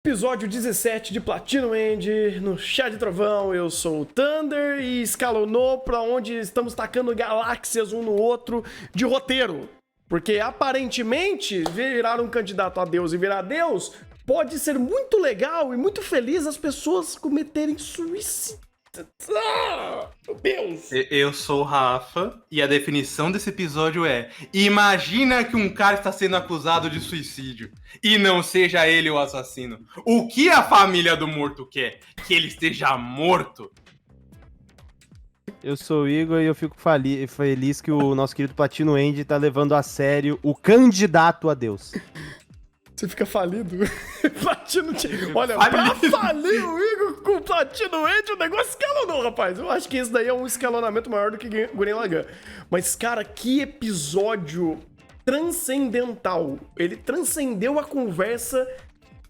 Episódio 17 de Platinum End, no Chá de Trovão, eu sou o Thunder e escalonou pra onde estamos tacando galáxias um no outro de roteiro. Porque aparentemente virar um candidato a Deus e virar Deus pode ser muito legal e muito feliz as pessoas cometerem suicídio. Ah, meu Deus! Eu sou o Rafa e a definição desse episódio é: imagina que um cara está sendo acusado de suicídio e não seja ele o assassino. O que a família do morto quer? Que ele esteja morto? Eu sou o Igor e eu fico feliz que o nosso querido Platino End tá levando a sério o candidato a Deus. Você fica falido. Platino. Olha, pra falir o Igor com o Platino End, o negócio escalonou, rapaz. Eu acho que esse daí é um escalonamento maior do que Gurren Lagann. Mas, cara, que episódio transcendental. Ele transcendeu a conversa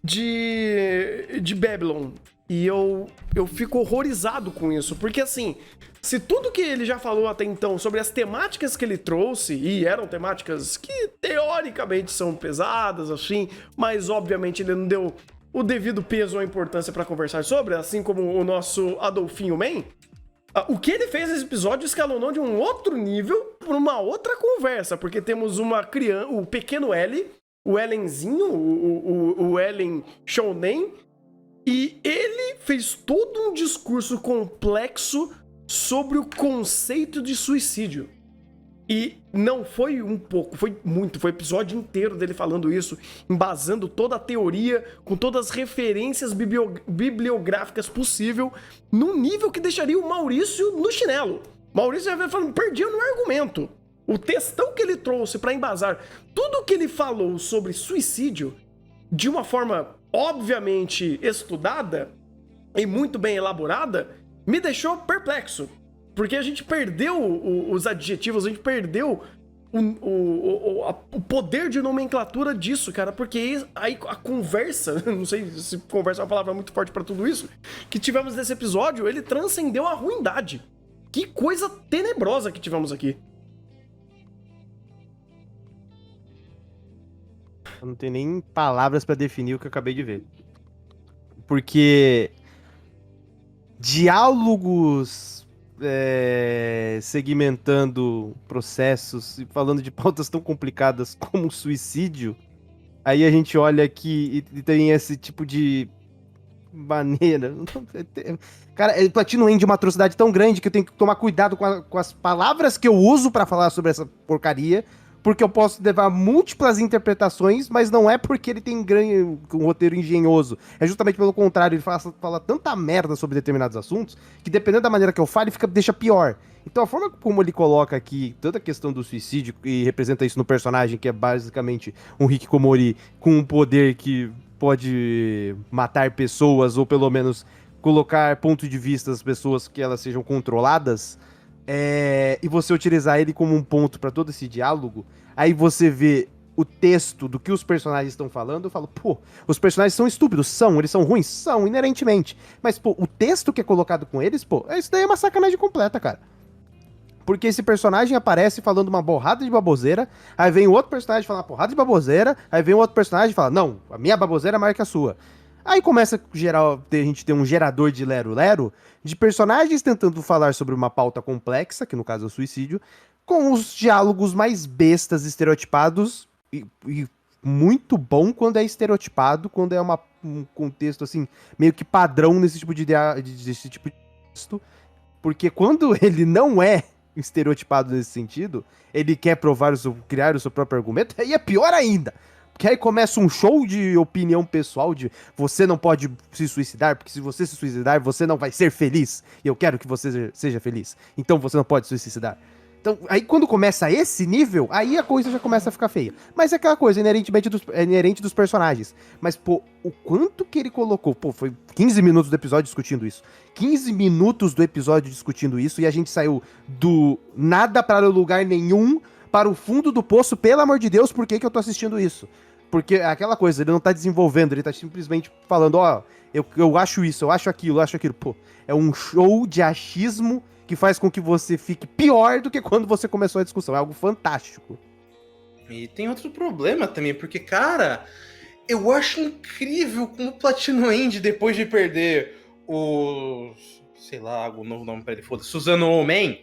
de Babylon. E eu fico horrorizado com isso. Porque, assim, se tudo que ele já falou até então sobre as temáticas que ele trouxe, e eram temáticas que teoricamente são pesadas, assim, mas obviamente ele não deu o devido peso ou importância pra conversar sobre, assim como o nosso Adolfinho Man, o que ele fez nesse episódio escalonou de um outro nível por uma outra conversa, porque temos uma criança, o pequeno L, o Ellenzinho, o Ellen Shounen, e ele fez todo um discurso complexo sobre o conceito de suicídio. E não foi um pouco, foi muito, foi o episódio inteiro dele falando isso, embasando toda a teoria, com todas as referências bibliográficas possível, num nível que deixaria o Maurício no chinelo. Maurício já falando, perdia no argumento. O textão que ele trouxe para embasar tudo que ele falou sobre suicídio, de uma forma obviamente estudada e muito bem elaborada, me deixou perplexo. Porque a gente perdeu os adjetivos, a gente perdeu o poder de nomenclatura disso, cara. Porque aí a conversa, não sei se conversa é uma palavra muito forte pra tudo isso, que tivemos nesse episódio, ele transcendeu a ruindade. Que coisa tenebrosa que tivemos aqui. Eu não tenho nem palavras pra definir o que eu acabei de ver. Porque diálogos segmentando processos e falando de pautas tão complicadas como o suicídio, aí a gente olha aqui e tem esse tipo de maneira. Cara, Platino End é uma atrocidade tão grande que eu tenho que tomar cuidado com as palavras que eu uso pra falar sobre essa porcaria, porque eu posso levar múltiplas interpretações, mas não é porque ele tem um roteiro engenhoso. É justamente pelo contrário, ele fala tanta merda sobre determinados assuntos, que dependendo da maneira que eu falo, deixa pior. Então a forma como ele coloca aqui toda a questão do suicídio e representa isso no personagem, que é basicamente um Hikikomori com um poder que pode matar pessoas, ou pelo menos colocar ponto de vista das pessoas que elas sejam controladas, e você utilizar ele como um ponto pra todo esse diálogo, aí você vê o texto do que os personagens estão falando, eu falo, pô, os personagens são estúpidos, eles são ruins, são, inerentemente, mas, pô, o texto que é colocado com eles, pô, isso daí é uma sacanagem completa, cara. Porque esse personagem aparece falando uma borrada de baboseira, aí vem o outro personagem falando uma porrada de baboseira, aí vem o outro personagem e fala, não, a minha baboseira é maior que a sua. Aí começa a gente ter um gerador de lero-lero, de personagens tentando falar sobre uma pauta complexa, que no caso é o suicídio, com os diálogos mais bestas, estereotipados, e muito bom quando é estereotipado, quando é um contexto, assim, meio que padrão nesse tipo desse tipo de texto, porque quando ele não é estereotipado nesse sentido, ele quer criar o seu próprio argumento, aí é pior ainda. Porque aí começa um show de opinião pessoal de você não pode se suicidar, porque se você se suicidar, você não vai ser feliz. E eu quero que você seja feliz. Então você não pode se suicidar. Então, aí quando começa esse nível, aí a coisa já começa a ficar feia. Mas é aquela coisa, inerente dos personagens. Mas, pô, o quanto que ele colocou? Pô, foi 15 minutos do episódio discutindo isso. 15 minutos do episódio discutindo isso, e a gente saiu do nada para lugar nenhum para o fundo do poço. Pelo amor de Deus, por que eu tô assistindo isso? Porque é aquela coisa, ele não tá desenvolvendo, ele tá simplesmente falando, ó, eu acho isso, eu acho aquilo. Pô, é um show de achismo que faz com que você fique pior do que quando você começou a discussão. É algo fantástico. E tem outro problema também, porque, cara, eu acho incrível como o Platinum End, depois de perder o... sei lá, o novo nome pra ele, foda-se, Suzano Man,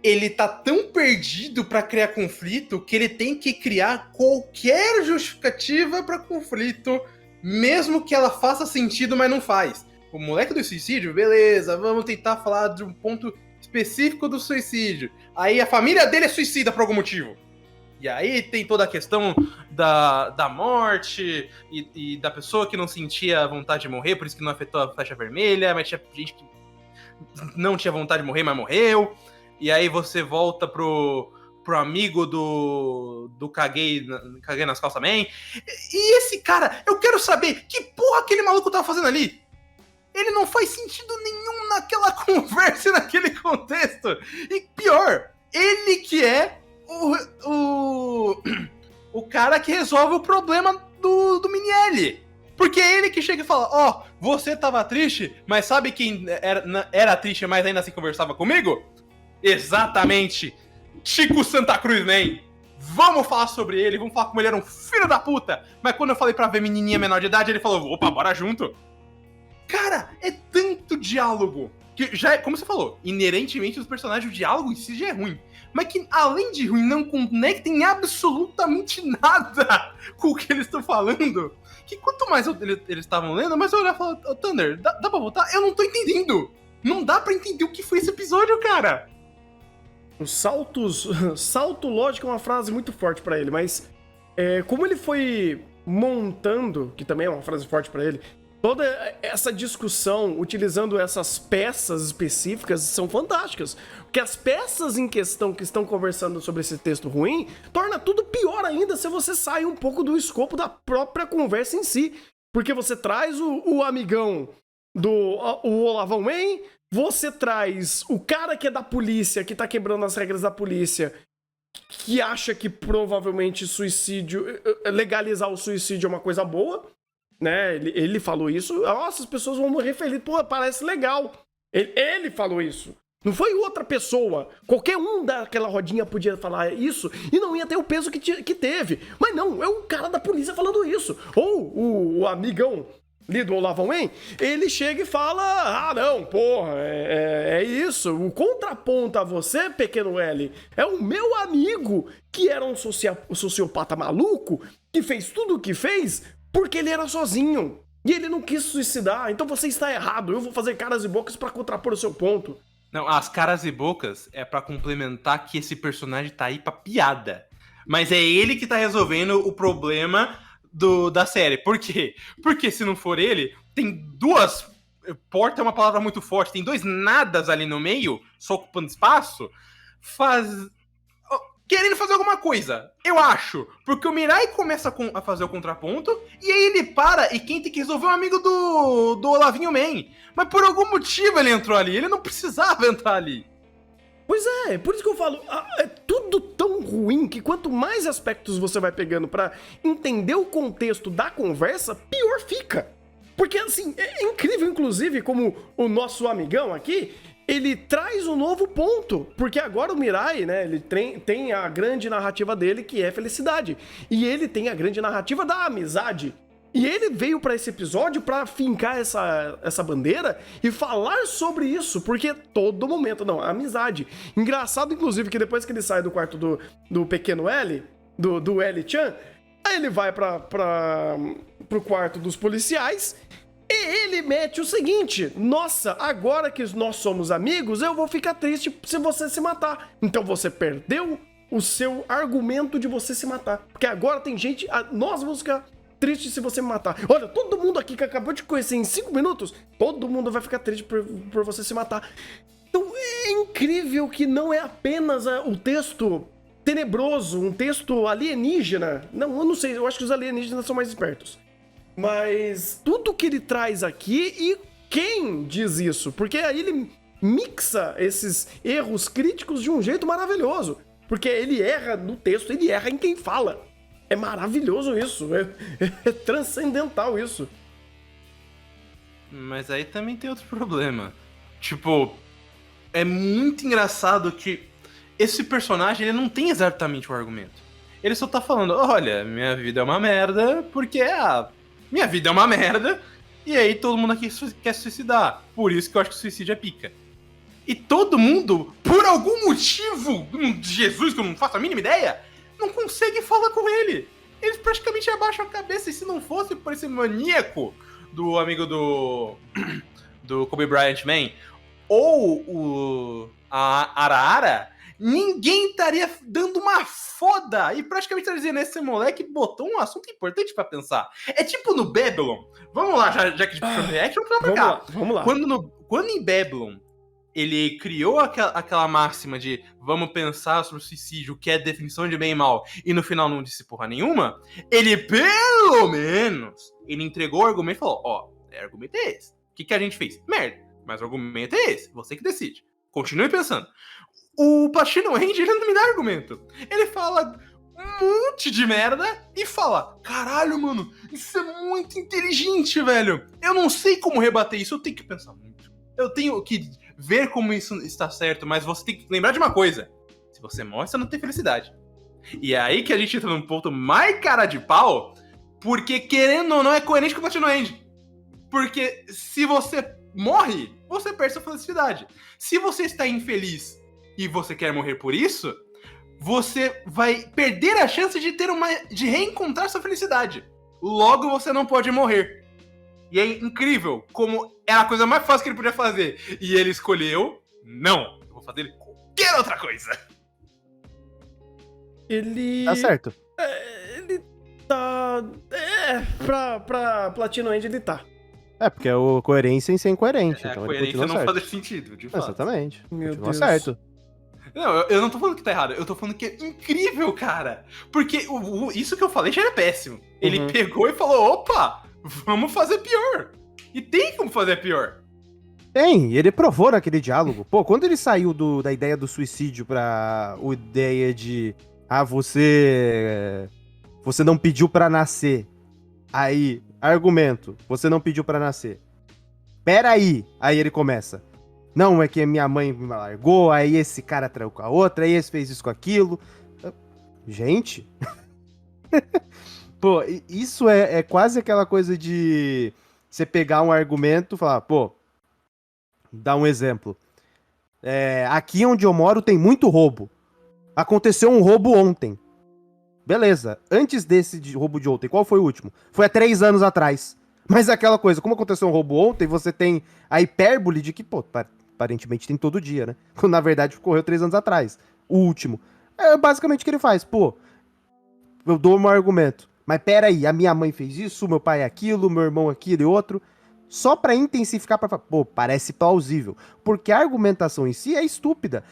ele tá tão perdido pra criar conflito que ele tem que criar qualquer justificativa pra conflito, mesmo que ela faça sentido, mas não faz. O moleque do suicídio, beleza, vamos tentar falar de um ponto específico do suicídio. Aí a família dele é suicida por algum motivo. E aí tem toda a questão da morte e da pessoa que não sentia vontade de morrer, por isso que não afetou a flecha vermelha, mas tinha gente que não tinha vontade de morrer, mas morreu. E aí você volta pro amigo do Caguei nas calças man. E esse cara, eu quero saber que porra aquele maluco tava fazendo ali. Ele não faz sentido nenhum naquela conversa, naquele contexto. E pior, ele que é o cara que resolve o problema do Miniele. Porque é ele que chega e fala, ó, você tava triste, mas sabe quem era triste, mas ainda assim conversava comigo? Exatamente, Chico Santa Cruz, man. Vamos falar sobre ele, vamos falar como ele era um filho da puta. Mas quando eu falei pra ver menininha menor de idade, ele falou, opa, bora junto. Cara, é tanto diálogo que já é, como você falou, inerentemente os personagens, o diálogo em si já é ruim. Mas que, além de ruim, não conectem absolutamente nada com o que eles estão falando. Que quanto mais eles estavam lendo, mais eu olhava e falava, Thunder, dá pra voltar? Eu não tô entendendo. Não dá pra entender o que foi esse episódio, cara. Os salto lógico é uma frase muito forte pra ele, mas como ele foi montando, que também é uma frase forte pra ele, toda essa discussão, utilizando essas peças específicas, são fantásticas. Porque as peças em questão que estão conversando sobre esse texto ruim, torna tudo pior ainda se você sai um pouco do escopo da própria conversa em si. Porque você traz o amigão o Olavão Man, você traz o cara que é da polícia, que tá quebrando as regras da polícia, que acha que provavelmente legalizar o suicídio é uma coisa boa, né? Ele falou isso. Nossa, as pessoas vão morrer felizes. Pô, parece legal. Ele falou isso. Não foi outra pessoa. Qualquer um daquela rodinha podia falar isso e não ia ter o peso que teve. Mas não, é um cara da polícia falando isso. Ou o amigão ali do Olavão Man, ele chega e fala, não, porra, é isso. O contraponto a você, pequeno L, é o meu amigo que era um sociopata maluco que fez tudo o que fez porque ele era sozinho. E ele não quis suicidar. Então você está errado. Eu vou fazer caras e bocas pra contrapor o seu ponto. Não, as caras e bocas é pra complementar que esse personagem tá aí pra piada. Mas é ele que tá resolvendo o problema da série. Por quê? Porque se não for ele, tem duas... Porta é uma palavra muito forte. Tem dois nadas ali no meio, só ocupando espaço, querendo fazer alguma coisa, eu acho. Porque o Mirai começa a fazer o contraponto, e aí ele para, e quem tem que resolver é um amigo do Olavinho Man. Mas por algum motivo ele entrou ali, ele não precisava entrar ali. Pois é, por isso que eu falo, é tudo tão ruim que quanto mais aspectos você vai pegando pra entender o contexto da conversa, pior fica. Porque, assim, é incrível, inclusive, como o nosso amigão aqui, ele traz um novo ponto, porque agora o Mirai, né, ele tem a grande narrativa dele, que é felicidade, e ele tem a grande narrativa da amizade. E ele veio pra esse episódio pra fincar essa bandeira e falar sobre isso, porque todo momento, não, a amizade. Engraçado, inclusive, que depois que ele sai do quarto do pequeno L, do L-chan, aí ele vai pro quarto dos policiais e ele mete o seguinte: nossa, agora que nós somos amigos, eu vou ficar triste se você se matar. Então você perdeu o seu argumento de você se matar, porque agora tem gente, nós vamos ficar triste se você me matar. Olha, todo mundo aqui que acabou de conhecer em 5 minutos, todo mundo vai ficar triste por você se matar. Então é incrível que não é apenas o texto tenebroso, um texto alienígena. Não, eu não sei, eu acho que os alienígenas são mais espertos. Mas tudo que ele traz aqui, e quem diz isso? Porque aí ele mixa esses erros críticos de um jeito maravilhoso. Porque ele erra no texto, ele erra em quem fala. É maravilhoso isso, é transcendental isso. Mas aí também tem outro problema. Tipo, é muito engraçado que esse personagem ele não tem exatamente o argumento. Ele só tá falando, olha, minha vida é uma merda, porque minha vida é uma merda, e aí todo mundo aqui quer se suicidar. Por isso que eu acho que o suicídio é pica. E todo mundo, por algum motivo, de Jesus, que eu não faço a mínima ideia, não consegue falar com ele. Eles praticamente abaixam a cabeça, e se não fosse por esse maníaco do amigo do Kobe Bryant Man, ou a Arara, ninguém estaria dando uma foda e praticamente estaria dizendo, esse moleque botou um assunto importante pra pensar. É tipo no Babylon. Vamos lá, já que a gente puxou reaction, vamos lá. Quando em Babylon ele criou aquela máxima de vamos pensar sobre o suicídio, que é a definição de bem e mal, e no final não disse porra nenhuma, ele pelo menos, ele entregou o argumento e falou, ó, o argumento é esse. O que a gente fez? Merda. Mas o argumento é esse. Você que decide. Continue pensando. O Platino Range, ele não me dá argumento. Ele fala um monte de merda e fala, caralho, mano, isso é muito inteligente, velho. Eu não sei como rebater isso, eu tenho que pensar muito. Eu tenho que ver como isso está certo, mas você tem que lembrar de uma coisa. Se você morre, você não tem felicidade. E é aí que a gente entra num ponto mais cara de pau, porque querendo ou não é coerente com o Platino Range. Porque se você morre, você perde sua felicidade. Se você está infeliz e você quer morrer por isso, você vai perder a chance de reencontrar sua felicidade. Logo, você não pode morrer. E é incrível como era a coisa mais fácil que ele podia fazer. E ele escolheu, não, eu vou fazer qualquer outra coisa. Ele... Tá certo. Ele tá... pra Platino End ele tá. Porque é o coerência em ser incoerente. A então coerência não certo. faz sentido, de fato. Exatamente. Meu Continua Deus. certo. Não, eu não tô falando que tá errado, eu tô falando que é incrível, cara. Porque isso que eu falei já era péssimo. Ele pegou e falou, opa, vamos fazer pior. E tem como fazer pior. Tem, ele provou naquele diálogo. Pô, quando ele saiu da ideia do suicídio pra ideia de... você não pediu pra nascer. Aí, argumento, você não pediu pra nascer. Pera aí. Aí ele começa. Não, é que minha mãe me largou, aí esse cara traiu com a outra, aí esse fez isso com aquilo. Gente. Pô, isso é quase aquela coisa de você pegar um argumento e falar, pô, dá um exemplo. Aqui onde eu moro tem muito roubo. Aconteceu um roubo ontem. Beleza, antes desse roubo de ontem, qual foi o último? Foi há 3 anos atrás. Mas é aquela coisa, como aconteceu um roubo ontem, você tem a hipérbole de que, pô, aparentemente tem todo dia, né? Quando na verdade ocorreu 3 anos atrás. O último. É basicamente o que ele faz. Pô, eu dou um argumento. Mas peraí, a minha mãe fez isso, meu pai aquilo, meu irmão aquilo e outro. Só pra intensificar, pra falar, pô, parece plausível. Porque a argumentação em si é estúpida.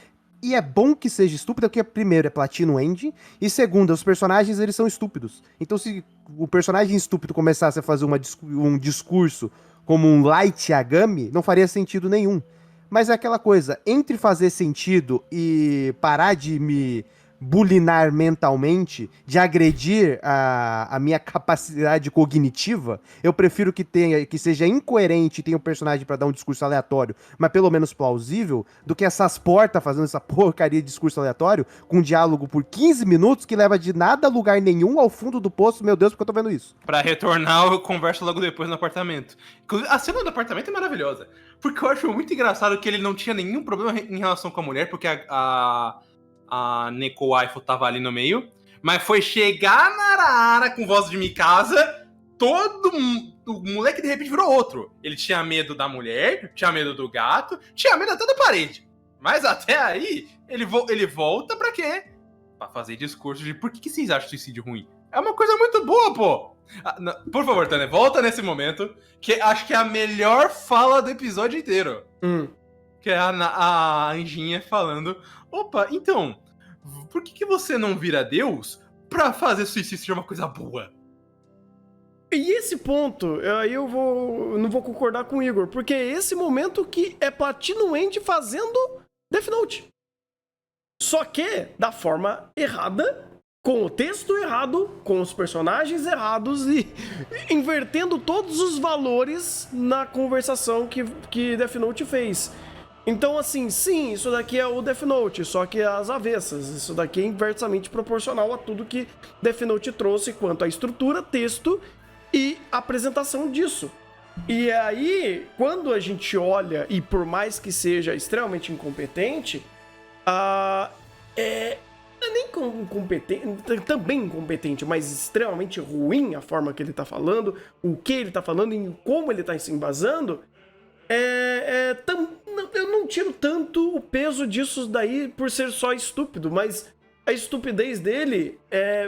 E é bom que seja estúpida, porque primeiro é Platino End, e segundo, os personagens eles são estúpidos. Então se o personagem estúpido começasse a fazer um discurso como um Light Yagami, não faria sentido nenhum. Mas é aquela coisa, entre fazer sentido e parar de me bulinar mentalmente, de agredir a minha capacidade cognitiva, eu prefiro que seja incoerente e tenha um personagem pra dar um discurso aleatório, mas pelo menos plausível, do que essas portas fazendo essa porcaria de discurso aleatório, com um diálogo por 15 minutos que leva de nada a lugar nenhum ao fundo do poço, meu Deus, porque eu tô vendo isso. Pra retornar, eu converso logo depois no apartamento. A cena do apartamento é maravilhosa, porque eu acho muito engraçado que ele não tinha nenhum problema em relação com a mulher, porque a Neko Waifu tava ali no meio, mas foi chegar na Arara com voz de Mikasa, o moleque de repente virou outro. Ele tinha medo da mulher, tinha medo do gato, tinha medo até da parede. Mas até aí, ele volta pra quê? Pra fazer discurso de por que vocês acham suicídio ruim? É uma coisa muito boa, pô! Por favor, Tânia, volta nesse momento, que acho que é a melhor fala do episódio inteiro. Que é a Anjinha falando, opa, então, por que você não vira Deus pra fazer suicídio ser uma coisa boa? E esse ponto, aí eu não vou concordar com o Igor, porque é esse momento que é Platino End fazendo Death Note. Só que da forma errada, com o texto errado, com os personagens errados e invertendo todos os valores na conversação que Death Note fez. Então, assim, sim, isso daqui é o Death Note, só que às avessas. Isso daqui é inversamente proporcional a tudo que Death Note trouxe quanto à estrutura, texto e apresentação disso. E aí, quando a gente olha, e por mais que seja extremamente incompetente, nem incompetente, também incompetente, mas extremamente ruim a forma que ele tá falando, o que ele tá falando e como ele tá se embasando, eu não tiro tanto o peso disso daí por ser só estúpido, mas a estupidez dele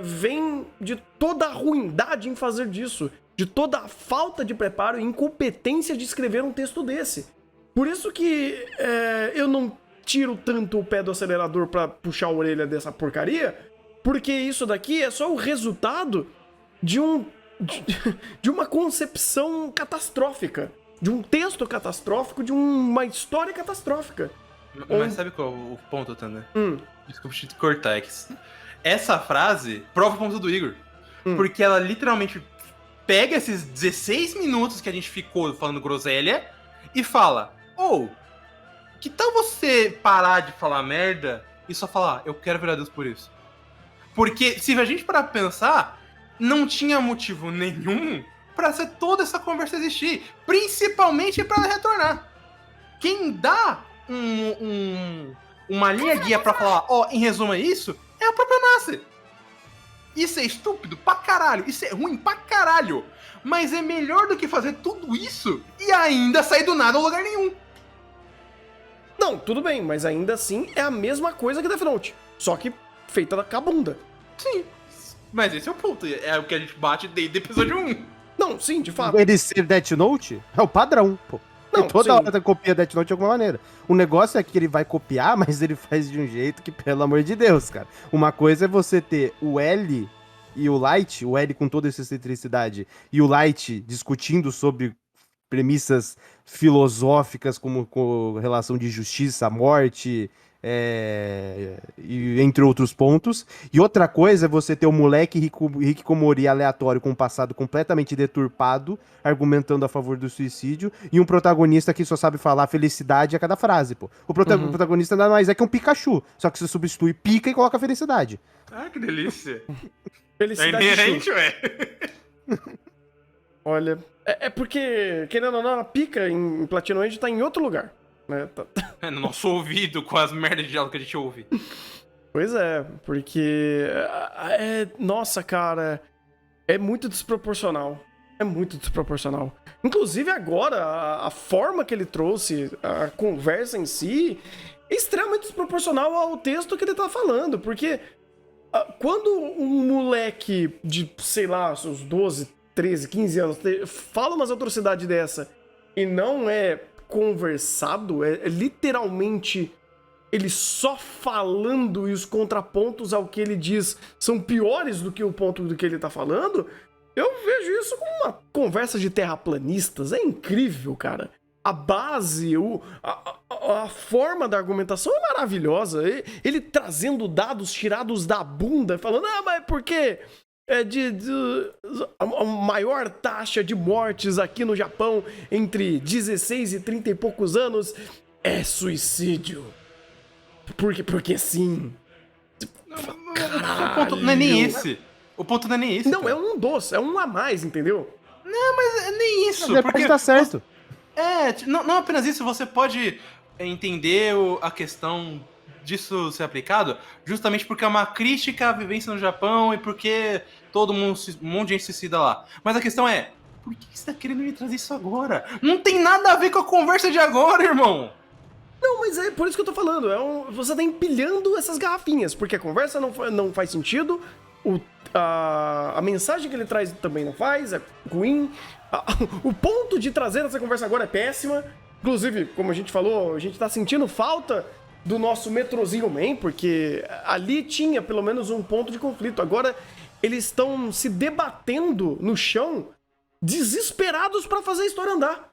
vem de toda a ruindade em fazer disso, de toda a falta de preparo e incompetência de escrever um texto desse. Por isso que eu não tiro tanto o pé do acelerador pra puxar a orelha dessa porcaria, porque isso daqui é só o resultado de uma concepção catastrófica, de um texto catastrófico, de uma história catastrófica. Mas sabe qual é o ponto, Thunder? Desculpa te cortar, essa frase prova o ponto do Igor. Porque ela literalmente pega esses 16 minutos que a gente ficou falando groselha e fala: que tal você parar de falar merda e só falar, eu quero virar Deus por isso? Porque se a gente parar pra pensar, não tinha motivo nenhum pra ser toda essa conversa existir. Principalmente pra ela retornar. Quem dá uma linha guia pra falar, em resumo é isso, é a própria Nasser. Isso é estúpido pra caralho, isso é ruim pra caralho. Mas é melhor do que fazer tudo isso e ainda sair do nada a lugar nenhum. Não, tudo bem, mas ainda assim é a mesma coisa que Death Note, só que feita com a bunda. Sim, mas esse é o ponto, é o que a gente bate desde o episódio 1. Não, sim, de fato. Ele ser Death Note é o padrão, pô. Não, Toda sim. hora copia Death Note de alguma maneira. O negócio é que ele vai copiar, mas ele faz de um jeito que, pelo amor de Deus, cara. Uma coisa é você ter o L e o Light, o L com toda essa excentricidade, e o Light discutindo sobre premissas filosóficas como com relação de justiça, morte, e entre outros pontos. E outra coisa é você ter o moleque hikikomori aleatório com um passado completamente deturpado, argumentando a favor do suicídio, e um protagonista que só sabe falar felicidade a cada frase, pô. O protagonista nada mais é que um Pikachu, só que você substitui pica e coloca felicidade. Ah, que delícia. Felicidade É inerente, ué. Olha, é porque, querendo ou não, a pica em Platinoid tá em outro lugar, né? É no nosso ouvido, com as merdas de diálogo que a gente ouve. Pois é, porque... nossa, cara, é muito desproporcional. É muito desproporcional. Inclusive agora, a forma que ele trouxe, a conversa em si, é extremamente desproporcional ao texto que ele tá falando, porque quando um moleque de, sei lá, seus 12, 13, 15 anos fala umas atrocidades dessa e não é conversado, é literalmente ele só falando e os contrapontos ao que ele diz são piores do que o ponto do que ele tá falando, eu vejo isso como uma conversa de terraplanistas. É incrível, cara. A base, a forma da argumentação é maravilhosa. Ele trazendo dados tirados da bunda, falando, mas por quê? A maior taxa de mortes aqui no Japão entre 16 e 30 e poucos anos é suicídio. Porque sim. O ponto não é nem esse. O ponto não é nem esse. Não, cara. é um a mais, entendeu? Não, mas é nem isso. Porque tá certo. Não apenas isso, você pode entender a questão disso ser aplicado justamente porque é uma crítica à vivência no Japão e porque um monte de gente se suicida lá. Mas a questão é, por que você tá querendo me trazer isso agora? Não tem nada a ver com a conversa de agora, irmão! Não, mas é por isso que eu tô falando. Você tá empilhando essas garrafinhas, porque a conversa não faz sentido, a mensagem que ele traz também não faz, é ruim. O ponto de trazer essa conversa agora é péssima. Inclusive, como a gente falou, a gente tá sentindo falta do nosso Metrozinho Man, porque ali tinha pelo menos um ponto de conflito. Agora eles estão se debatendo no chão, desesperados pra fazer a história andar.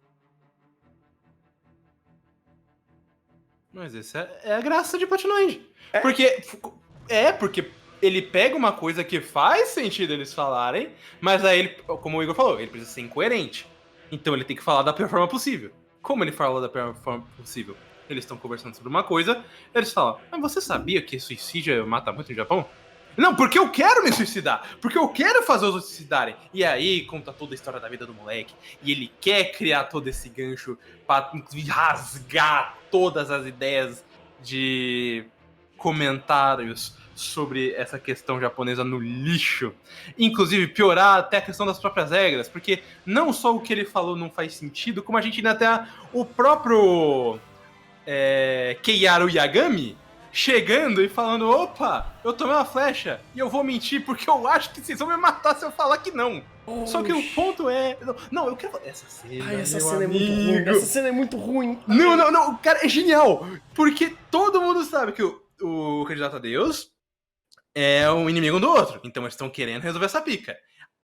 Mas essa é a graça de Platinoid. Porque ele pega uma coisa que faz sentido eles falarem, mas aí ele, como o Igor falou, ele precisa ser incoerente. Então ele tem que falar da pior forma possível. Como ele fala da pior forma possível? eles estão conversando sobre uma coisa, eles falam, mas você sabia que suicídio mata muito no Japão? Não, porque eu quero me suicidar, porque eu quero fazer os outros se suicidarem. E aí conta toda a história da vida do moleque, e ele quer criar todo esse gancho pra rasgar todas as ideias de comentários sobre essa questão japonesa no lixo. Inclusive piorar até a questão das próprias regras, porque não só o que ele falou não faz sentido, como a gente ainda tem o próprio Keiyaru Yagami chegando e falando, opa, eu tomei uma flecha e eu vou mentir porque eu acho que vocês vão me matar se eu falar que não. Só que o ponto é... Não, eu quero... Essa cena, essa cena é muito ruim. Essa cena é muito ruim. Não, cara, é genial. Porque todo mundo sabe que o candidato a Deus é um inimigo um do outro. Então eles estão querendo resolver essa pica.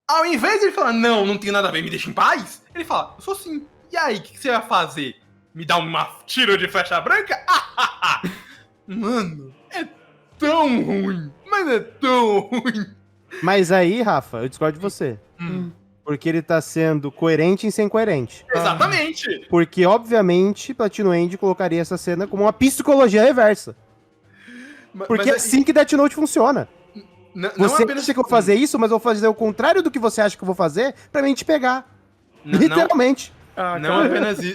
Ao invés de ele falar, não tem nada a ver, me deixa em paz, ele fala, eu sou sim. E aí, o que você vai fazer? Me dar um tiro de flecha branca? Mano, é tão ruim. Mas é tão ruim. Mas aí, Rafa, eu discordo de você. Porque ele tá sendo coerente em ser incoerente. Exatamente. Porque, obviamente, Platinum End colocaria essa cena como uma psicologia reversa. Porque é assim que Death Note funciona. Você acha que eu vou fazer isso, mas eu vou fazer o contrário do que você acha que eu vou fazer pra mim te pegar. Literalmente.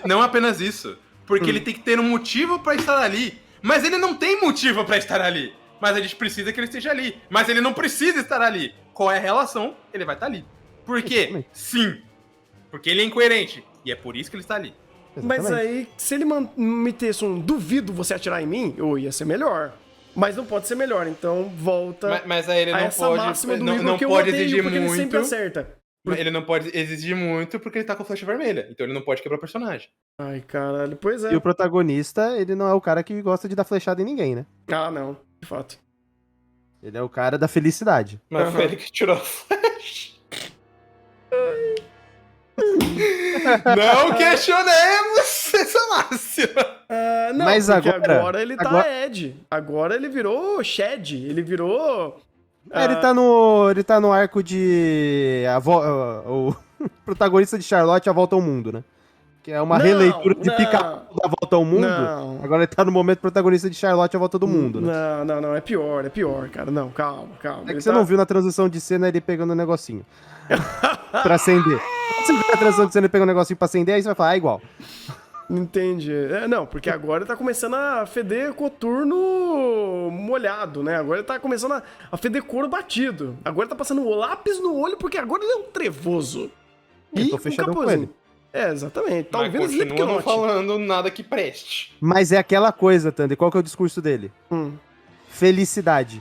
Não apenas isso. Porque ele tem que ter um motivo pra estar ali. Mas ele não tem motivo pra estar ali. Mas a gente precisa que ele esteja ali. Mas ele não precisa estar ali. Qual é a relação? Ele vai estar ali. Por quê? Sim. Porque ele é incoerente. E é por isso que ele está ali. Mas aí, se ele metesse um duvido você atirar em mim, ia ser melhor. Mas não pode ser melhor, então volta mas aí ele não essa pode, máxima do não, livro não que eu pode odeio, exigir porque muito. ele sempre acerta. Ele não pode exigir muito porque ele tá com flecha vermelha. Então ele não pode quebrar o personagem. Ai, caralho, pois é. E o protagonista, ele não é o cara que gosta de dar flechada em ninguém, né? Ah, não, de fato. Ele é o cara da felicidade. Mas foi ele que tirou a flecha. Não questionemos essa máxima. Não, mas porque agora ele tá Ed. Agora ele virou Shed. Ele virou... Ele tá no arco de... o protagonista de Charlotte, A Volta ao Mundo, né? Que é uma releitura de Pica-Pau da Volta ao Mundo. Não. Agora ele tá no momento protagonista de Charlotte, A Volta do Mundo, né? Não, é pior, cara. Não, calma. É que você não viu na transição de cena ele pegando um negocinho pra acender. Você viu na transição de cena ele pegando um negocinho pra acender, aí você vai falar, igual. Entendi. Não, porque agora ele tá começando a feder coturno molhado, né? Agora ele tá começando a feder couro batido. Agora tá passando o lápis no olho, porque agora ele é um trevoso. Eu tô fechadão com ele. Exatamente. Tá Mas ouvindo continua não Slipknot. falando nada que preste. Mas é aquela coisa, Thunder. Qual que é o discurso dele? Felicidade.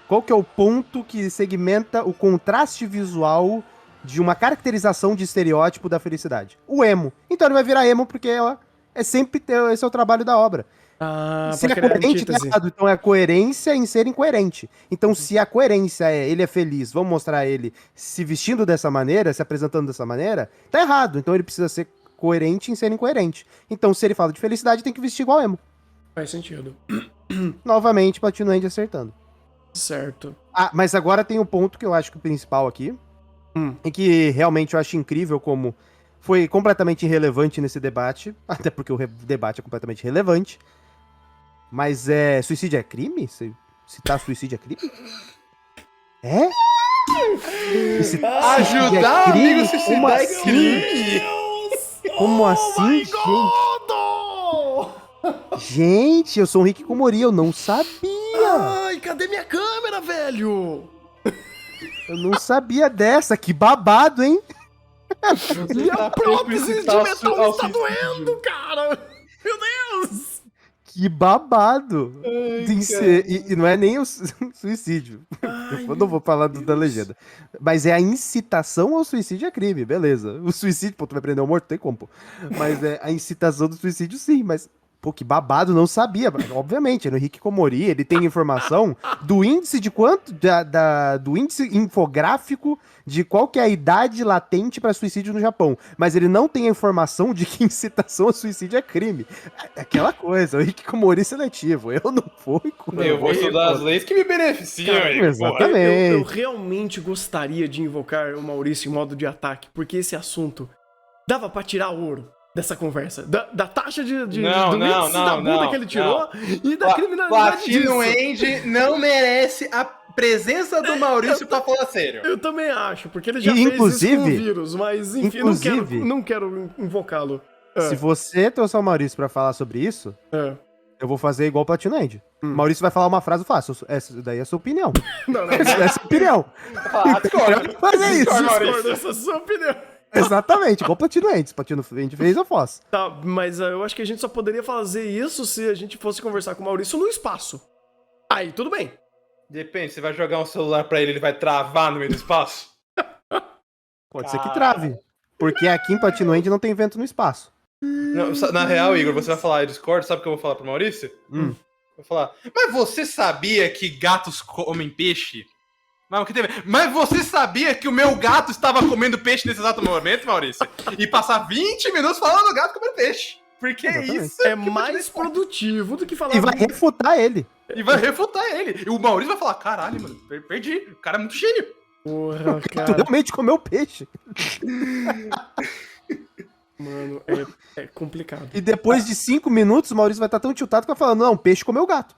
Qual que é o ponto que segmenta o contraste visual de uma caracterização de estereótipo da felicidade? O emo. Então ele vai virar emo porque esse é o trabalho da obra. Se ele é coerente, tá errado. Então é a coerência em ser incoerente. Então se a coerência ele é feliz, vamos mostrar ele se vestindo dessa maneira, se apresentando dessa maneira, tá errado. Então ele precisa ser coerente em ser incoerente. Então se ele fala de felicidade, tem que vestir igual emo. Faz sentido. Novamente, Platinum End acertando. Certo. Mas agora tem um ponto que eu acho que o principal aqui, e que realmente eu acho incrível como foi completamente irrelevante nesse debate, até porque o debate é completamente relevante, mas suicídio é crime? Citar suicídio é crime? É? Ajudar amigo a suicidar é crime? Como assim, gente? Gente, eu sou o Rick Komori, eu não sabia! Ai, cadê minha câmera, velho? Eu não sabia dessa, que babado, hein? Minha prótese de metal está doendo, cara! Meu Deus! Que babado! E não é nem o suicídio. Eu não vou falar da legenda. Mas é a incitação ao suicídio é crime, beleza. O suicídio, pô, tu vai prender um morto, tem como, pô. Mas a incitação do suicídio, sim, mas... Pô, que babado, não sabia. Obviamente, no Rick Komori, ele tem informação do índice de quanto? Do índice infográfico de qual que é a idade latente para suicídio no Japão. Mas ele não tem a informação de que incitação ao suicídio é crime. É aquela coisa, o Rick Komori seletivo. Eu não fui com... Eu vou estudar as leis que me beneficiam. Cara, exatamente. Eu realmente gostaria de invocar o Maurício em modo de ataque, porque esse assunto dava pra tirar ouro. dessa conversa. Da taxa do índice Não, da bunda que ele tirou e da criminalidade Platino disso. Andy não merece a presença do Maurício pra falar sério. Eu também acho, porque ele já E, fez isso inclusive- com o vírus, mas enfim, não quero invocá-lo. Se você trouxer o Maurício pra falar sobre isso, É. eu vou fazer igual o Platino End. Maurício vai falar uma frase, eu faço. Essa daí é a sua opinião. Não, Essa é a sua opinião. Discordo. Fazer isso. discordo dessa sua opinião. Exatamente, igual o Platino End. Se o Platino End fez, eu faço. Tá, mas eu acho que a gente só poderia fazer isso se a gente fosse conversar com o Maurício no espaço. Aí, tudo bem. Depende, você vai jogar um celular pra ele vai travar no meio do espaço? Pode ser que trave. Porque aqui em Platino End não tem vento no espaço. Não, na real, Igor, você vai falar, eu discordo, sabe o que eu vou falar pro Maurício? Vou falar, mas você sabia que gatos comem peixe? Mas você sabia que o meu gato estava comendo peixe nesse exato momento, Maurício? E passar 20 minutos falando do gato comendo peixe. Porque Exatamente. isso É mais produtivo do que falar... E vai refutar ele. E vai refutar ele. E o Maurício vai falar, caralho, mano, perdi. O cara é muito gênio. Porra, Tu cara. realmente comeu peixe. Mano, é complicado. E depois de 5 minutos, o Maurício vai estar tão tiltado que vai falando, não, peixe comeu gato.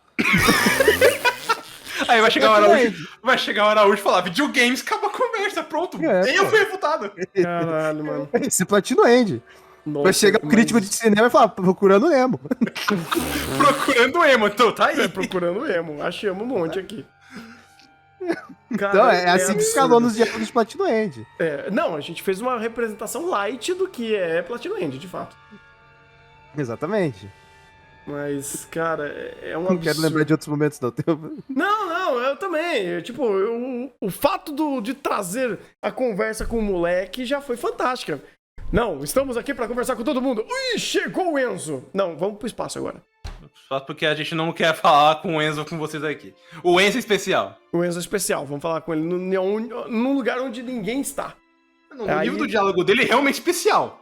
Aí vai chegar o Araújo e falar, videogames, acaba a conversa, pronto. É, Eu pô. fui refutado. Caralho, mano. Esse é Platino End. Nossa, Vai chegar o crítico de cinema e falar, procurando Nemo. Procurando emo, então tá aí. Procurando emo. Achamos um monte aqui. Cara, Então, é assim que absurdo. escalou nos diálogos de Platino End. Não, a gente fez uma representação light do que é Platinum End, de fato. Exatamente. Mas, cara, é um Não quero absurdo. lembrar de outros momentos, não. Não, eu também. Tipo, o fato de trazer a conversa com o moleque já foi fantástica. Não, estamos aqui pra conversar com todo mundo. Ui, chegou o Enzo. Não, vamos pro espaço agora. Só porque a gente não quer falar com o Enzo com vocês aqui. O Enzo é especial. O Enzo é especial, vamos falar com ele num lugar onde ninguém está. No Aí- nível do diálogo dele é realmente especial.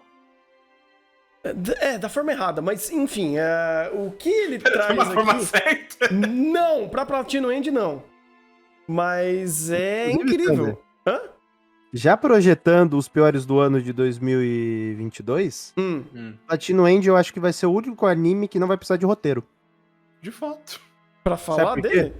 Da forma errada, mas enfim, o que ele De traz uma forma aqui... certa. Não, pra Platinum End não. Mas é Inclusive, incrível. Hã? Já projetando os piores do ano de 2022, Platino End eu acho que vai ser o único anime que não vai precisar de roteiro. De fato. Pra falar por quê? dele?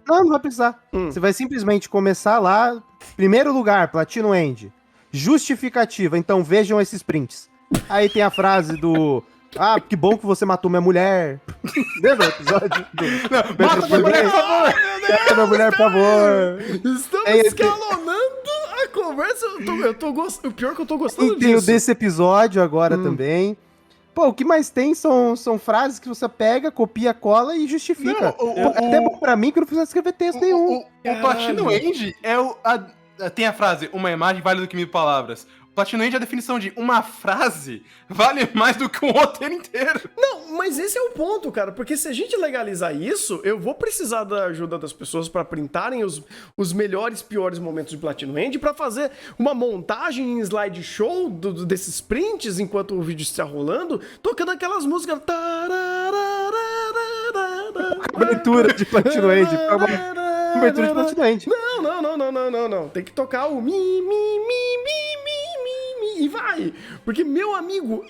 Não vai precisar. Você vai simplesmente começar lá, primeiro lugar, Platino End. Justificativa, então vejam esses prints. Aí tem a frase do... Ah, que bom que você matou minha mulher. Lembra o episódio? Mata minha mulher, por favor! Mata minha mulher, por favor. Estamos Tem- escalonando a conversa. O pior é que eu tô gostando E tem o disso. desse episódio agora também. Pô, o que mais tem são frases que você pega, copia, cola e justifica. Não, É até bom pra mim que eu não precisa escrever texto nenhum. O Platino End é o... tem a frase, uma imagem vale do que 1000 palavras. Platino End é a definição de uma frase vale mais do que um roteiro inteiro. Não, mas esse é o ponto, cara. Porque se a gente legalizar isso, eu vou precisar da ajuda das pessoas pra printarem os melhores, piores momentos de Platinum End pra fazer uma montagem em slideshow desses prints enquanto o vídeo está rolando, tocando aquelas músicas. Abertura de Platino End. Abertura de Platino End. Não. Tem que tocar o mi, e vai. Porque, meu amigo,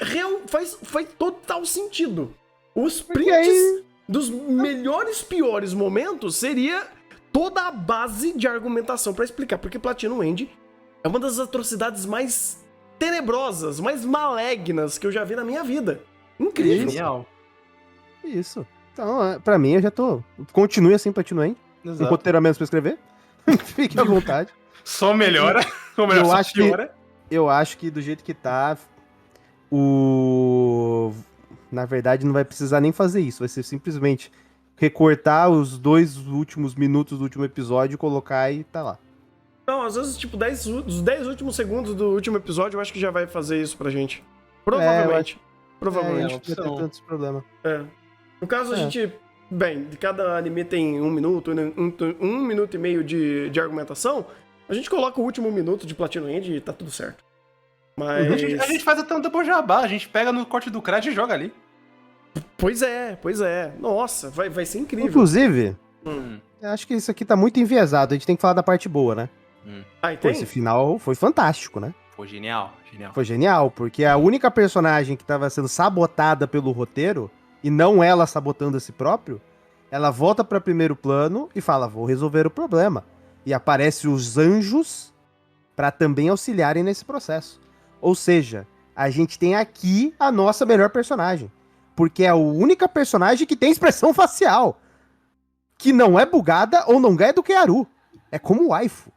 faz total sentido. Os prints aí- dos melhores, piores momentos seria toda a base de argumentação pra explicar. Porque Platinum End é uma das atrocidades mais tenebrosas, mais malignas que eu já vi na minha vida. Incrível. Genial. Isso. Então, pra mim, eu já tô... Continue assim, Platino End. Um roteiro a menos pra escrever. Fique à vontade. Só melhora. Ou melhor, Eu só acho que- piora. Eu acho que do jeito que tá, na verdade, não vai precisar nem fazer isso. Vai ser simplesmente recortar os 2 últimos minutos do último episódio, colocar e tá lá. Não, às vezes, tipo, os 10 últimos segundos do último episódio, eu acho que já vai fazer isso pra gente. Provavelmente. Provavelmente. Acho que não vai ter tanto problema. No caso, a gente... Bem, de cada anime tem 1 minuto, 1 minuto e meio de argumentação. A gente coloca o último minuto de Platinum End e tá tudo certo. Mas... A gente faz até um double jabá. A gente pega no corte do crédito e joga ali. Pois é. Nossa, vai ser incrível. Inclusive, eu acho que isso aqui tá muito enviesado. A gente tem que falar da parte boa, né? Aí Pô, tem? esse final foi fantástico, né? Pô, genial, genial. Foi genial, porque a única personagem que tava sendo sabotada pelo roteiro, e não ela sabotando a si próprio, ela volta pra primeiro plano e fala, vou resolver o problema. E aparece os anjos pra também auxiliarem nesse processo. Ou seja, a gente tem aqui a nossa melhor personagem. Porque é a única personagem que tem expressão facial. Que não é bugada ou não ganha do Kearu. É como waifu.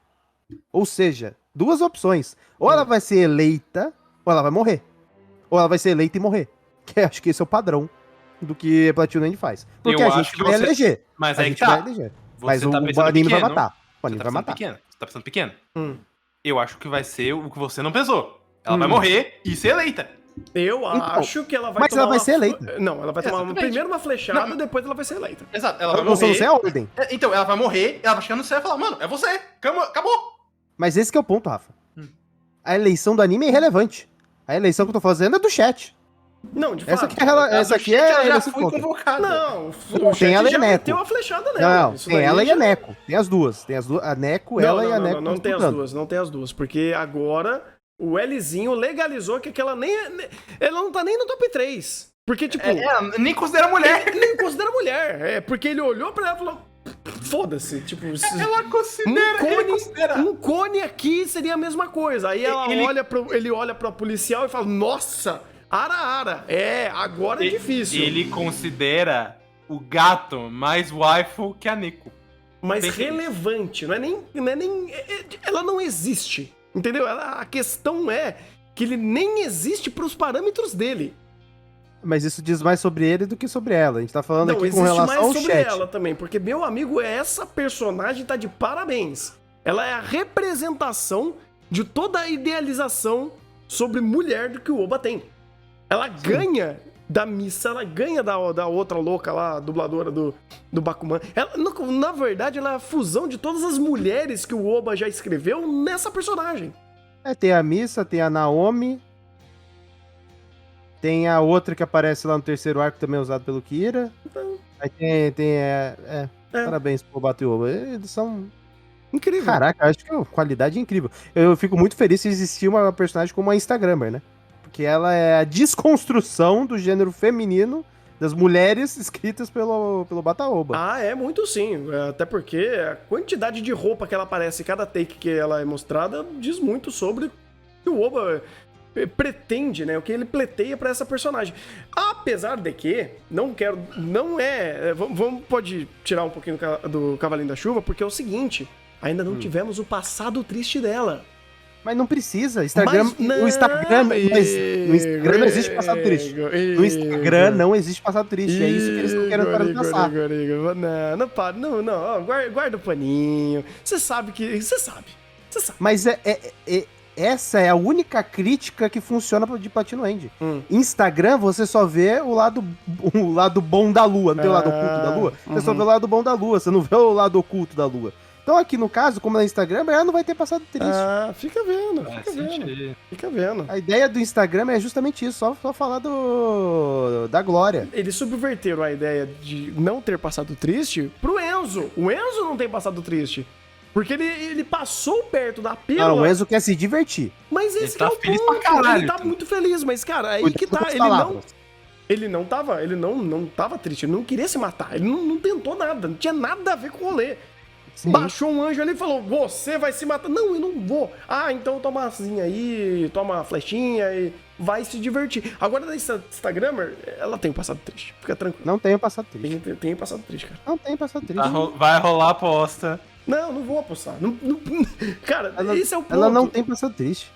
Ou seja, duas opções. Ou ela vai ser eleita, ou ela vai morrer. Ou ela vai ser eleita e morrer. Que acho que esse é o padrão do que Platinum End faz. Porque Eu a acho gente que vai você- eleger. Mas A aí gente que vai tá. eleger. Você Mas tá o pensando anime vai pequeno. matar. O Você anime tá vai pensando matar. pequeno. Você tá pensando pequeno. Hum. Eu acho que vai ser o que você não pensou. Ela vai morrer e ser eleita. Eu Então, acho que ela vai mas tomar ela vai uma ser eleita. Não, ela vai tomar Exatamente. primeiro uma flechada, Não. depois ela vai ser eleita. Exato, ela vai Eu só não sei a morrer. ordem. Então, ela vai morrer, ela vai chegar no céu e falar, mano, é você, acabou. Mas esse que é o ponto, Rafa. A eleição do anime é irrelevante. A eleição que eu tô fazendo é do chat. Não, de Essa fato. aqui é, essa aqui é ela já eleição foi contra. convocada. Não, Não, o tem chat ela e já a Neko. meteu a flechada nela. Não, Isso tem daí ela e já- a Neko. Tem as duas. Tem as duas. A Neko, Não, ela não, e a não, Neko. não estão tem as disputando. duas, não tem as duas. Porque agora o Lzinho legalizou que aquela nem. Ela não tá nem no top 3. Porque, tipo. Nem considera mulher. Ele nem considera mulher. É, porque ele olhou pra ela e falou. Foda-se. Tipo, Ela considera, ele considera. um cone aqui seria a mesma coisa. Aí ela ele olha pro policial e fala: Nossa, ara. É, agora é difícil. Ele considera o gato mais waifu que a Neko. Mas Bem feliz. relevante, não é nem. Ela não existe. Entendeu? A questão é que ele nem existe pros parâmetros dele. Mas isso diz mais sobre ele do que sobre ela. A gente tá falando Não, aqui com existe relação mais ao sobre chat. ela também, porque, meu amigo, essa personagem tá de parabéns. Ela é a representação de toda a idealização sobre mulher do que o Oba tem. Ela ganha da Missa, ela ganha da outra louca lá, a dubladora do Bakuman. Ela, na verdade, ela é a fusão de todas as mulheres que o Oba já escreveu nessa personagem. É, tem a Missa, tem a Naomi. Tem a outra que aparece lá no terceiro arco, também usado pelo Kira. Aí tem parabéns pro Obato e Oba. Eles são... Incrível. Caraca, acho que a qualidade é incrível. Eu fico muito feliz se existir uma personagem como a Instagrammer, né? Porque ela é a desconstrução do gênero feminino das mulheres escritas pelo Bataoba. Ah, é muito sim. Até porque a quantidade de roupa que ela aparece, cada take que ela é mostrada, diz muito sobre o que o Oba pretende, né? O que ele pleiteia pra essa personagem. Apesar de que, pode tirar um pouquinho do Cavalinho da Chuva, porque é o seguinte, ainda não tivemos o passado triste dela. Mas não precisa. Instagram, Mas o Instagram, no Instagram não existe passado triste. No Instagram não existe passado triste. É isso que eles estão querendo passar. Não, para. Não. Guarda o paninho. Você sabe. Mas essa é a única crítica que funciona de Platinum End. Instagram, você só vê o lado bom da lua. Não tem o lado oculto da lua? Você só vê o lado bom da lua. Você não vê o lado oculto da lua. Então aqui no caso, como é Instagram, ela não vai ter passado triste. Ah, fica vendo. A ideia do Instagram é justamente isso, só falar da glória. Eles subverteram a ideia de não ter passado triste pro Enzo. O Enzo não tem passado triste. Porque ele passou perto da pílula. Não, o Enzo quer se divertir. Mas esse Ele tá que é o feliz ponto. pra caralho, Ele tá então. muito feliz, mas, cara, aí Cuidado que com tá. as palavras. Ele não tava triste, ele não queria se matar. Ele não tentou nada, não tinha nada a ver com o rolê. Sim. Baixou um anjo ali e falou: Você vai se matar. Não, eu não vou. Ah, então toma assim aí, toma a flechinha e vai se divertir. Agora, da Instagrammer, ela tem um passado triste. Fica tranquilo. Não tem o passado triste. Tem passado triste, cara. Não tem passado triste. Vai rolar aposta. Não vou apostar. Cara, Ela, esse é o ponto. ela não tem passado triste.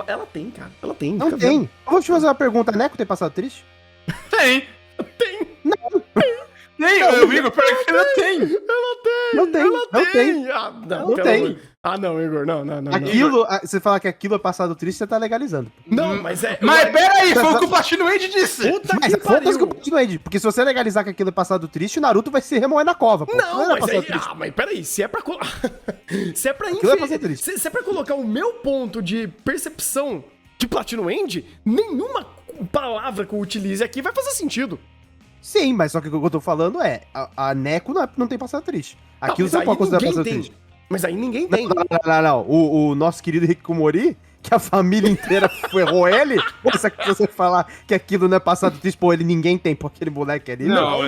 Ela tem, cara. Ela tem. Não fica tem. vendo. Eu vou te fazer uma pergunta. A Neko tem passado triste? Tem. Não. Tem, Igor, pior que ela tem. Não tem. Não tem. Ah, Não pelo tem. amor- Ah, não, Igor. Não. Aquilo, você falar que aquilo é passado triste, você tá legalizando. Não, mas é. Mas peraí, foi o que o Platinum End disse. Puta Mas que foda-se que eu pariu. continuo aí, porque se você legalizar que aquilo é passado triste, o Naruto vai se remoer na cova, pô. Não, era mas passado aí. triste. Ah, mas peraí, se é pra. Se é pra Aquilo é passado triste. Se é pra colocar o meu ponto de percepção de Platinum End, nenhuma palavra que eu utilize aqui vai fazer sentido. Sim, mas só que o que eu tô falando é, a Neko não tem passado triste. Aquilo mas você não aí pode considerar ninguém passado tem. triste. Mas aí ninguém tem. Não. O nosso querido Hikikomori, que a família inteira ferrou ele? Ou você falar que aquilo não é passado triste, pô, ninguém tem, pô, aquele moleque ali. Não,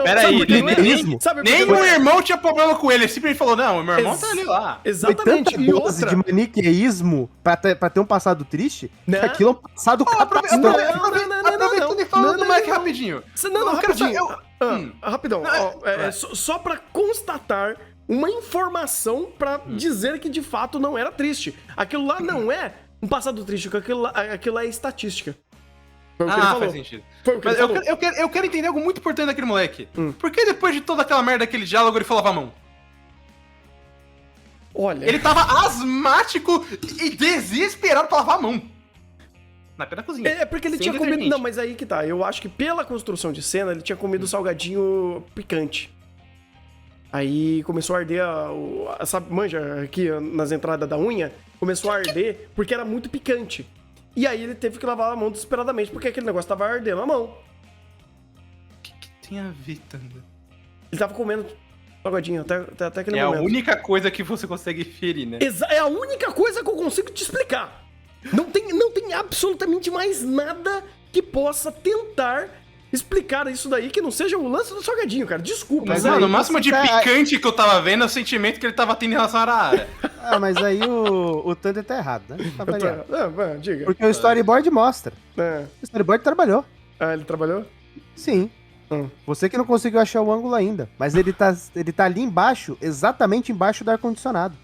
peraí. Sabe por quê? Liderismo. Nem o irmão tinha problema com ele, ele simplesmente falou, não, meu irmão tá ali lá. Foi Exatamente. tanta E dose outra... de maniqueísmo pra ter um passado triste, Né? que aquilo é um passado catastrófico. Aproveitando e falando do moleque rapidinho. Não, Eu quero rapidinho. saber- Rapidão. Só pra constatar uma informação pra dizer que de fato não era triste. Aquilo lá não é um passado triste, aquilo lá é estatística. Foi o que ele falou. Faz sentido. Foi o que Mas ele falou. eu quero entender algo muito importante daquele moleque. Por que depois de toda aquela merda, aquele diálogo, ele falava a mão? Olha... Ele tava asmático e desesperado pra lavar a mão. Na pé da cozinha. É porque ele Sem tinha comido... detergente. Não, mas aí que tá. Eu acho que pela construção de cena, ele tinha comido salgadinho picante. Aí começou a arder sabe, manja, aqui nas entradas da unha, começou a arder porque era muito picante. E aí ele teve que lavar a mão desesperadamente porque aquele negócio tava ardendo a mão. O que tem a ver, Tanda? Ele tava comendo salgadinho até aquele É momento. a única coisa que você consegue ferir, né? É a única coisa que eu consigo te explicar. Não tem absolutamente mais nada que possa tentar explicar isso daí que não seja o lance do salgadinho, cara. Desculpa. Mas, aí mano, o máximo de você tá- picante que eu tava vendo é o sentimento que ele tava tendo em relação à Arara. Ah, mas aí o Thunder tá errado, né? Tá variado. Diga. Porque o storyboard mostra. É. O storyboard trabalhou. Ah, ele trabalhou? Sim. Você que não conseguiu achar o ângulo ainda. Mas ele tá ali embaixo, exatamente embaixo do ar-condicionado.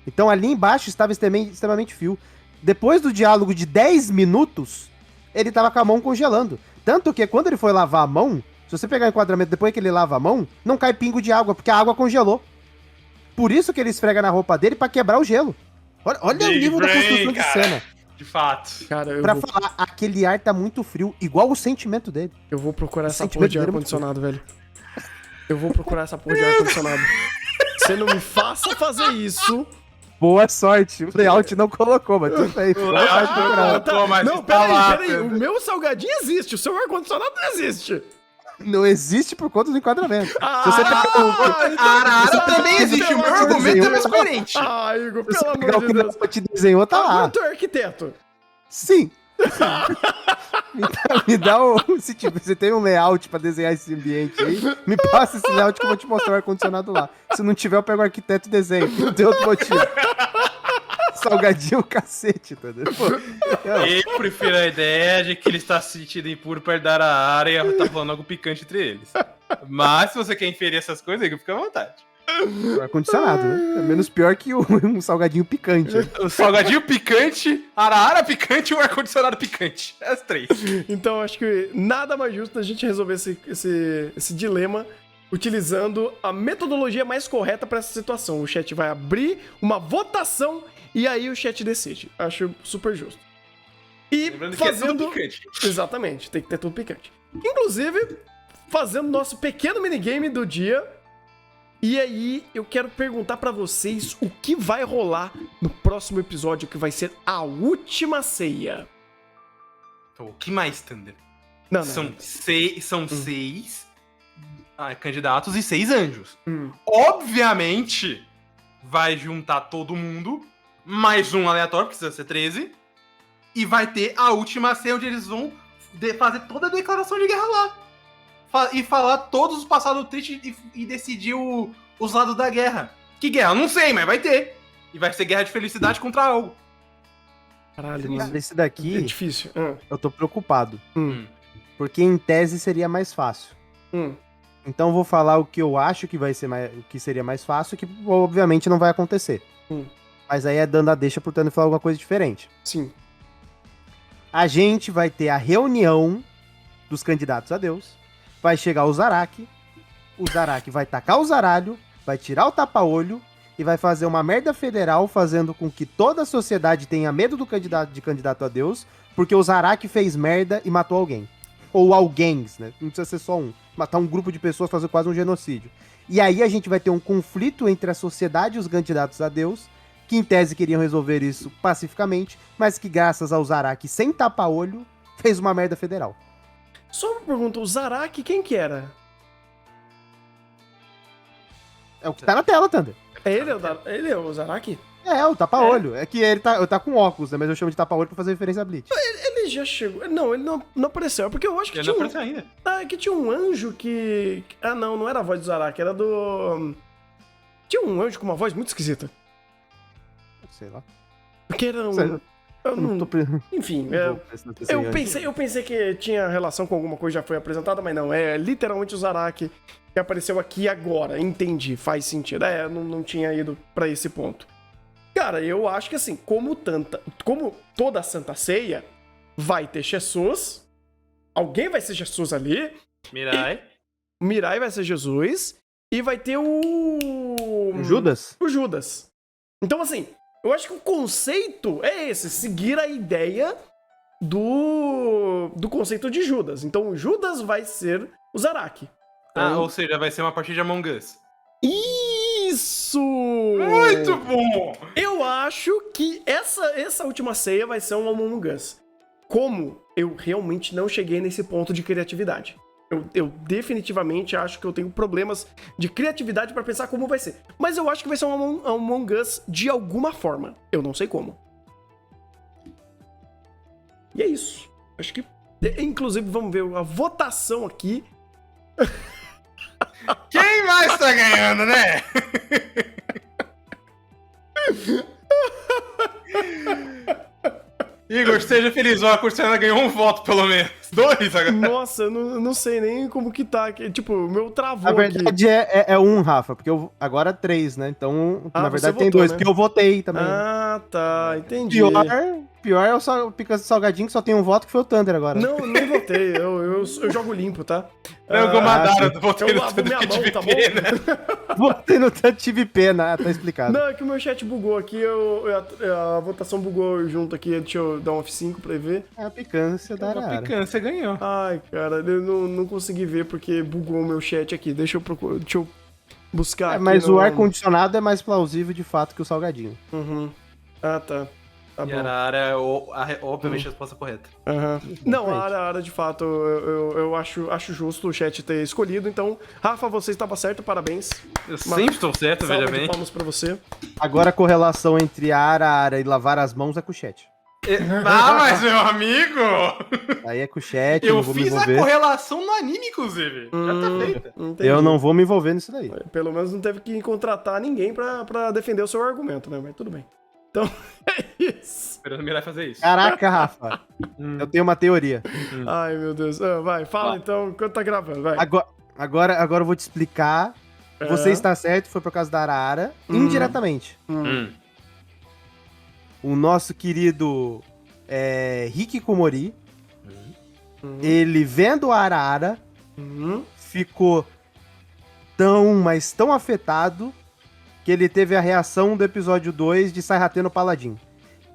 Então ali embaixo estava extremamente frio. Depois do diálogo de 10 minutos, ele tava com a mão congelando. Tanto que quando ele foi lavar a mão, se você pegar o enquadramento depois que ele lava a mão, não cai pingo de água, porque a água congelou. Por isso que ele esfrega na roupa dele pra quebrar o gelo. Olha o nível da construção de cena. De fato. Cara, Pra falar, aquele ar tá muito frio, igual o sentimento dele. eu vou procurar essa sentimento porra de dele é muito ar-condicionado, velho. Eu vou procurar essa porra de ar-condicionado. Você não me faça fazer isso. Boa sorte. O layout não colocou, mas tudo bem. Boa sorte procurar. Mas Não, está lá, peraí. O meu salgadinho existe, o seu ar-condicionado não existe. Não existe por conta do enquadramento. Se você A Arara também existe. O meu argumento é mais coerente. Ah, Igor, Se pelo você pegar amor o de que Deus. o te desenhou, tá lá. Quanto é arquiteto? Sim. Me dá se você tem um layout pra desenhar esse ambiente aí, me passa esse layout que eu vou te mostrar o ar-condicionado lá. Se não tiver, eu pego o arquiteto e desenho. Não tem outro motivo. Salgadinho cacete, entendeu? Pô, Eu prefiro a ideia de que ele está se sentindo impuro perto da Arara e tá falando algo picante entre eles. Mas se você quer inferir essas coisas, Igor, fica à vontade. o ar-condicionado, né? É menos pior que um salgadinho picante. O salgadinho picante, a Arara picante e o ar-condicionado picante. É as três. Então, acho que nada mais justo da gente resolver esse dilema utilizando a metodologia mais correta para essa situação. O chat vai abrir uma votação e aí o chat decide. Acho super justo. E Lembrando que é fazendo... tudo picante. Exatamente, tem que ter tudo picante. Inclusive, fazendo nosso pequeno minigame do dia. E aí, eu quero perguntar pra vocês o que vai rolar no próximo episódio, que vai ser a última ceia. Então, o que mais, Thunder? Não. São seis candidatos e 6 anjos. Hum. Obviamente, vai juntar todo mundo, mais um aleatório, precisa ser 13, e vai ter a última ceia onde eles vão fazer toda a declaração de guerra lá. E falar todos os passados tristes e decidir os lados da guerra. Que guerra? Não sei, mas vai ter. E vai ser guerra de felicidade contra algo. Caralho, mano. Esse daqui, É difícil. eu tô preocupado. Porque em tese seria mais fácil. Então eu vou falar o que eu acho que vai ser o que seria mais fácil, que obviamente não vai acontecer. Mas aí é dando a deixa pro Tano falar alguma coisa diferente. Sim. A gente vai ter a reunião dos candidatos a Deus. Vai chegar o Zaraki vai tacar o zaralho, vai tirar o tapa-olho e vai fazer uma merda federal fazendo com que toda a sociedade tenha medo do candidato a Deus, porque o Zaraki fez merda e matou alguém. Ou alguém, né? Não precisa ser só um. Matar um grupo de pessoas, fazer quase um genocídio. E aí a gente vai ter um conflito entre a sociedade e os candidatos a Deus, que em tese queriam resolver isso pacificamente, mas que graças ao Zaraki sem tapa-olho, fez uma merda federal. Só uma pergunta, o Zaraki, quem que era? É o que tá na tela, Thunder. Ele é o Zaraki? É, o tapa-olho. É que ele tá com óculos, né? Mas eu chamo de tapa-olho pra fazer referência a Bleach. Ele já chegou. Não, ele não apareceu. É porque eu acho que Ele tinha não um. apareceu ainda. Ah, é que tinha um anjo que. Ah, não era a voz do Zaraki, era do. Tinha um anjo com uma voz muito esquisita. Sei lá. Que era um. Sei lá. Eu Não tô Enfim, não vou prestar atenção em anjo. eu pensei que tinha relação com alguma coisa que já foi apresentada, mas não. É literalmente o Zaraki que apareceu aqui agora. Entendi, faz sentido. Não tinha ido pra esse ponto. Cara, eu acho que assim, como toda a Santa Ceia, vai ter Jesus. Alguém vai ser Jesus ali. Mirai. O Mirai vai ser Jesus. E vai ter o Judas? o Judas. Então, assim, eu acho que o conceito é esse, seguir a ideia do conceito de Judas. Então, o Judas vai ser o Zaraki. Ah, ou seja, vai ser uma partida de Among Us. Isso! Muito bom! Eu acho que essa última ceia vai ser um Among Us. Como eu realmente não cheguei nesse ponto de criatividade. Eu definitivamente acho que eu tenho problemas de criatividade pra pensar como vai ser. Mas eu acho que vai ser um Among Us de alguma forma. Eu não sei como. E é isso. Acho que... Inclusive, vamos ver a votação aqui. Quem mais tá ganhando, né? Igor, seja feliz. Ó, a Cursana ganhou um voto, pelo menos. 2 agora. Nossa, eu não sei nem como que tá. Tipo, o meu travou Na verdade é um, Rafa, porque agora 3, né? Então, Ah, na você verdade tem votou, 2, né? porque eu votei também. Ah, tá. Entendi. Pior é o Picas Salgadinho, que só tem um voto, que foi o Thunder agora. Não, nem votei. Eu jogo limpo, tá? Eu Gomadara, votei eu no lavo tudo minha que mão, tive tá bom? pena. Votei no Thunder, tive pena. Tá explicado. Não, é que o meu chat bugou aqui, a votação bugou junto aqui. Deixa eu dar um F5 pra ver. É a picância da A Arara. picância ganhou. Ai, cara, eu não consegui ver porque bugou o meu chat aqui. Deixa eu buscar aqui. Mas no- o ar-condicionado é mais plausível, de fato, que o Salgadinho. Uhum. Ah, tá. Tá E bom. Arara é, obviamente, a resposta correta. Aham. Não, a Arara, de fato, eu acho justo o chat ter escolhido. Então, Rafa, você estava certo, parabéns. Eu sempre estou certo, Salva veja de bem. palmas pra você. Agora a correlação entre Arara e lavar as mãos é com o chat. Ah, mas meu amigo! Aí é com o chat, Eu não vou me fiz a envolver. correlação no anime, inclusive. Já tá feita. Entendi. Eu não vou me envolver nisso daí. Pelo menos não teve que contratar ninguém pra defender o seu argumento, né? Mas tudo bem. Então, é isso. Esperando o Mirai fazer isso. Caraca, Rafa. Eu tenho uma teoria. Ai, meu Deus. Ah, vai, fala então enquanto tá gravando, vai. Agora eu vou te explicar. Você está certo, foi por causa da Arara, indiretamente. O nosso querido Rick Komori, ele vendo a Arara, ficou mas tão afetado que ele teve a reação do episódio 2 de Saihate no Paladin.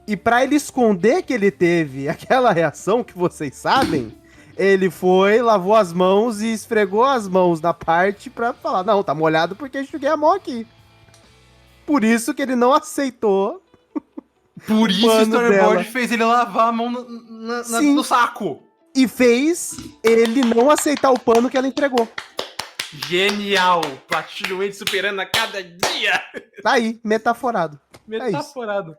E pra ele esconder que ele teve aquela reação que vocês sabem, ele foi, lavou as mãos e esfregou as mãos na parte pra falar, não, tá molhado porque eu enxuguei a mão aqui. Por isso que ele não aceitou. Por isso o pano storyboard dela. fez ele lavar a mão Sim. no saco. E fez ele não aceitar o pano que ela entregou. Genial! Platinho Wade superando a cada dia! Tá aí, metaforado. Metaforado.